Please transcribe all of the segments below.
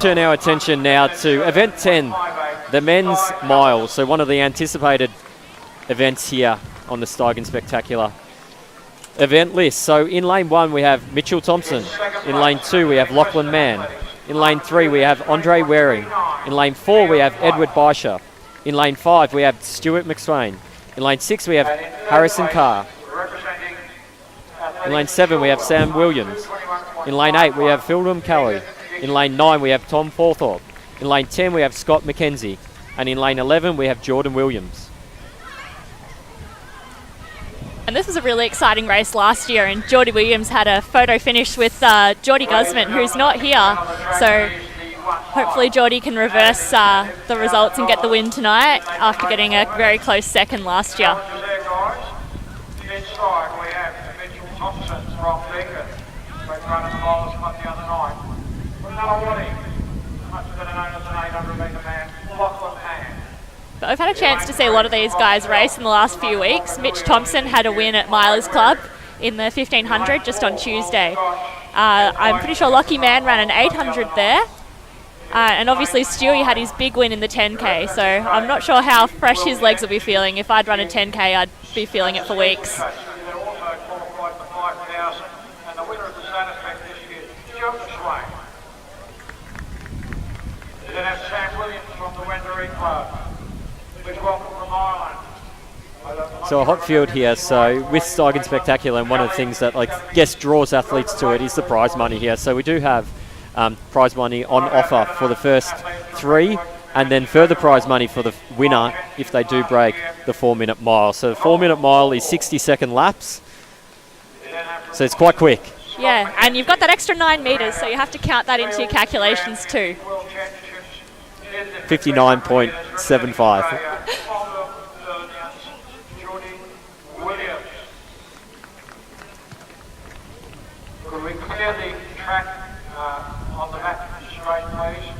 Turn our attention now to event 10, the men's mile. So one of the anticipated events here on the Steigen Spectacular event list. So in lane 1 we have Mitchell Thompson. In lane 2 we have Lachlan Mann. In lane 3 we have Andre Waring. In lane 4 we have Edward Baisha. In lane 5 we have Stuart McSwain. In lane 6 we have Harrison Carr. In lane 7 we have Sam Williams. In lane 8 we have Philram Kelly. In lane 9 we have Tom Forthorpe. In lane 10 we have Scott McKenzie. And in lane 11 we have Jordan Williams. And this was a really exciting race last year, and Jordy Williams had a photo finish with Geordie Guzman, who's not here. So hopefully Geordie can reverse the results and get the win tonight after getting a very close second last year. Inside we have Mitchell Thompson from Beacon, great runner the Bowlers Club the other night. With another warning, much better known as an 800-metre man, Lachlan Mann. But I've had a chance to see a lot of these guys race in the last few weeks. Mitch Thompson had a win at Milers Club in the 1500 just on Tuesday. I'm pretty sure Lockie Mann ran an 800 there. And obviously Stewie had his big win in the 10K, so I'm not sure how fresh his legs will be feeling. If I'd run a 10K, I'd be feeling it for weeks. Then have Sam Williams from the Wendouree Club. Please welcome from Ireland. So a hot field here. So with Steigen Spectacular, and one of the things that draws athletes to it is the prize money here. So we do have prize money on offer for the first 3, and then further prize money for the winner if they do break the 4-minute mile. So the 4-minute mile is 60-second laps, so it's quite quick. Yeah, and you've got that extra 9 metres, so you have to count that into your calculations too. 59.75. Could we clear the track on the back straight, please?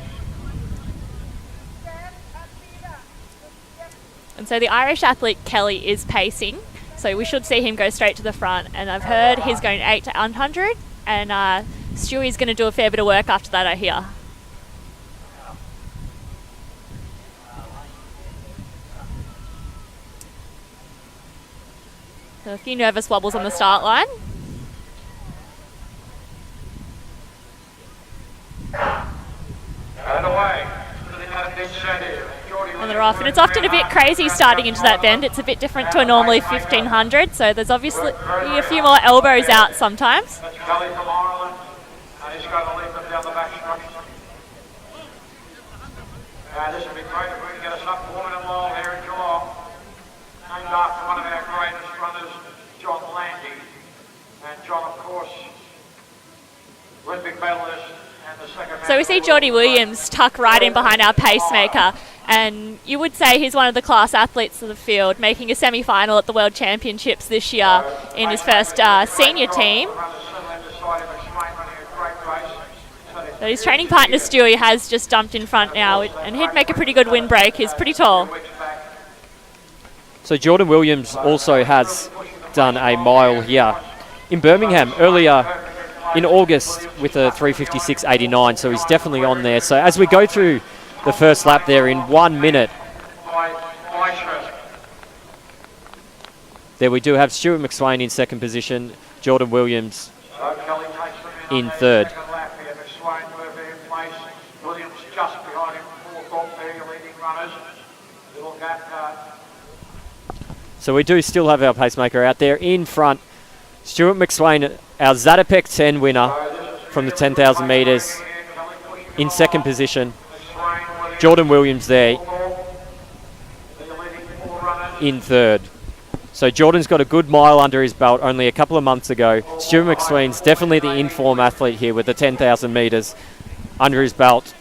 And so the Irish athlete Kelly is pacing, so we should see him go straight to the front. And I've heard he's going 8 to 100, and Stewie's going to do a fair bit of work after that, I hear. So a few nervous wobbles on the start line. And away. And they're off, and it's often a bit crazy starting into that bend. It's a bit different to a normally 1500, so there's obviously a few more elbows out sometimes. That's Kelly from Ireland, and he's going to lead them down the back stretch. This would be great if we can get us up 4-minute mile here in Geelong, named after one of our greatest runners, John Landy. And John, of course, Olympic medalist. So we see Jordy Williams tuck right in behind our pacemaker, and you would say he's one of the class athletes of the field, making a semi-final at the World Championships this year in his first senior team. But his training partner Stewie has just jumped in front now, and he'd make a pretty good windbreak. He's pretty tall. So Jordan Williams also has done a mile here in Birmingham earlier in August with a 3:56.89, so he's definitely on there. So as we go through the first lap there in 1 minute, there we do have Stuart McSwain in second position, Jordan Williams in third. Williams just behind him, leading runners. Little gap. So we do still have our pacemaker out there in front. Stuart McSwain, our Zatopek 10 winner from the 10,000 metres, in second position. Jordan Williams there in third. So Jordan's got a good mile under his belt only a couple of months ago. Stuart McSwain's definitely the in-form athlete here with the 10,000 metres under his belt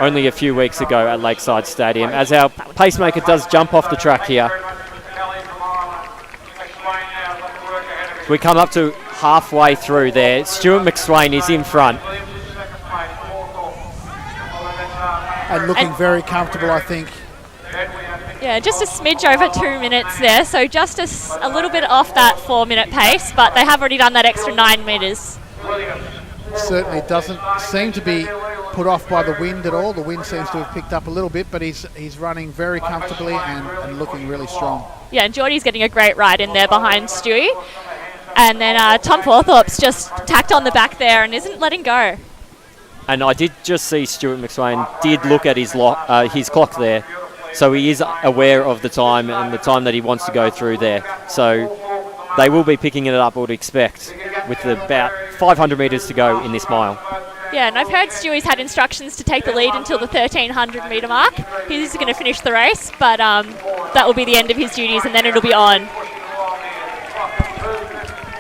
only a few weeks ago at Lakeside Stadium. As our pacemaker does jump off the track here, we come up to halfway through there. Stuart McSwain is in front. And looking very comfortable, I think. Yeah, just a smidge over 2 minutes there, so just a little bit off that 4-minute pace, but they have already done that extra 9 metres. certainly doesn't seem to be put off by the wind at all. The wind seems to have picked up a little bit, but he's running very comfortably and looking really strong. Yeah, and Geordie's getting a great ride in there behind Stewie. And then Tom Forthorpe's just tacked on the back there and isn't letting go. And I did just see Stuart McSwain did look at his clock there. So he is aware of the time and the time that he wants to go through there. So they will be picking it up, I would expect, with about 500 metres to go in this mile. Yeah, and I've heard Stewie's had instructions to take the lead until the 1,300 metre mark. He's going to finish the race, but that will be the end of his duties, and then it'll be on.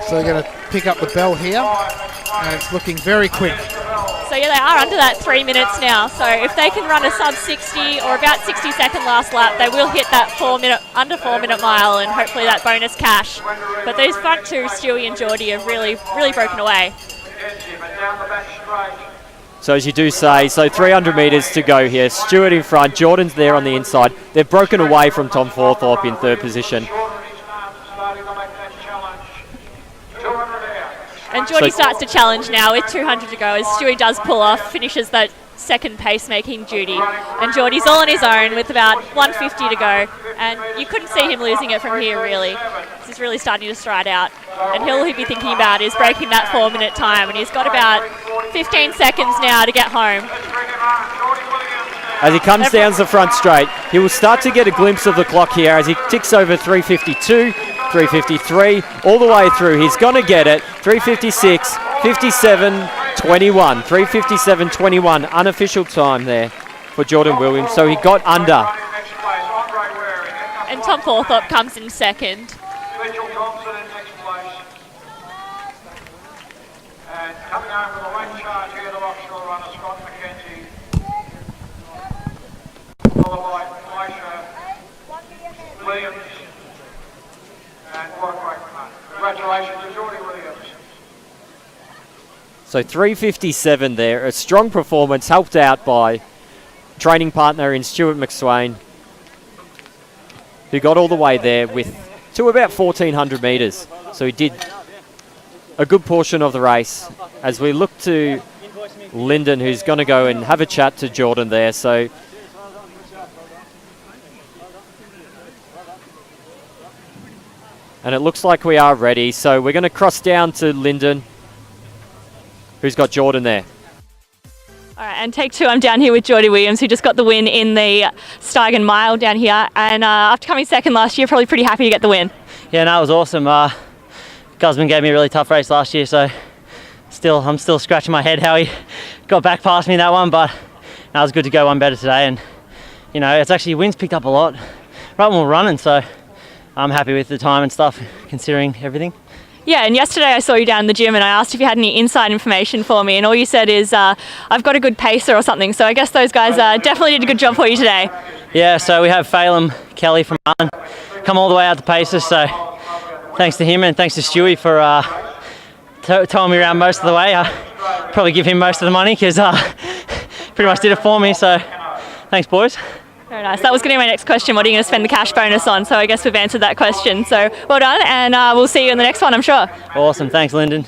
So they're going to pick up the bell here, and it's looking very quick. So yeah, they are under that 3 minutes now. So if they can run a sub 60 or about 60-second last lap, they will hit that under 4 minute mile, and hopefully that bonus cash. But those front two, Stewie and Geordie, have really broken away. So as you do say, so 300 metres to go here. Stewart in front, Jordan's there on the inside. They've broken away from Tom Forthorpe in third position. And Geordie starts to challenge now with 200 to go as Stewie does pull off, finishes that second pace-making duty. And Geordie's all on his own with about 150 to go. And you couldn't see him losing it from here, really. He's really starting to stride out. And all he'll be thinking about is breaking that 4 minute time. And he's got about 15 seconds now to get home. As he comes down the front straight, he will start to get a glimpse of the clock here as he ticks over 3:52, 3:53, all the way through. He's going to get it. 3:56, 57:21. 3:57:21, unofficial time there for Jordan Williams. So he got under. And Tom Forthorpe comes in second. And coming over the lane charge here, the offshore runner, Scott McKenzie. Followed by Fleischer, Williams, and what a great run. Congratulations to Geordie Williams. So 3:57 there, a strong performance helped out by training partner in Stuart McSwain, who got all the way there to about 1,400 metres. So he did a good portion of the race. As we look to Lyndon, who's going to go and have a chat to Jordan there. So and it looks like we are ready. So we're going to cross down to Lyndon, who's got Jordan there. All right, and take two, I'm down here with Geordie Williams, who just got the win in the Steigen mile down here. And after coming second last year, probably pretty happy to get the win. Yeah, no, it was awesome. Guzman gave me a really tough race last year, so I'm still scratching my head how he got back past me in that one, but no, it was good to go one better today. And, you know, it's actually, wind's picked up a lot right when we're running, so I'm happy with the time and stuff, considering everything. Yeah, and yesterday I saw you down in the gym and I asked if you had any inside information for me, and all you said is, I've got a good pacer or something, so I guess those guys definitely did a good job for you today. Yeah, so we have Phelan Kelly from Arn come all the way out to pace us, so thanks to him and thanks to Stewie for towing me around most of the way. Probably give him most of the money because pretty much did it for me, so thanks, boys. Very nice. That was going to be my next question. What are you going to spend the cash bonus on? So I guess we've answered that question. So well done, and we'll see you in the next one, I'm sure. Awesome. Thanks, Lyndon.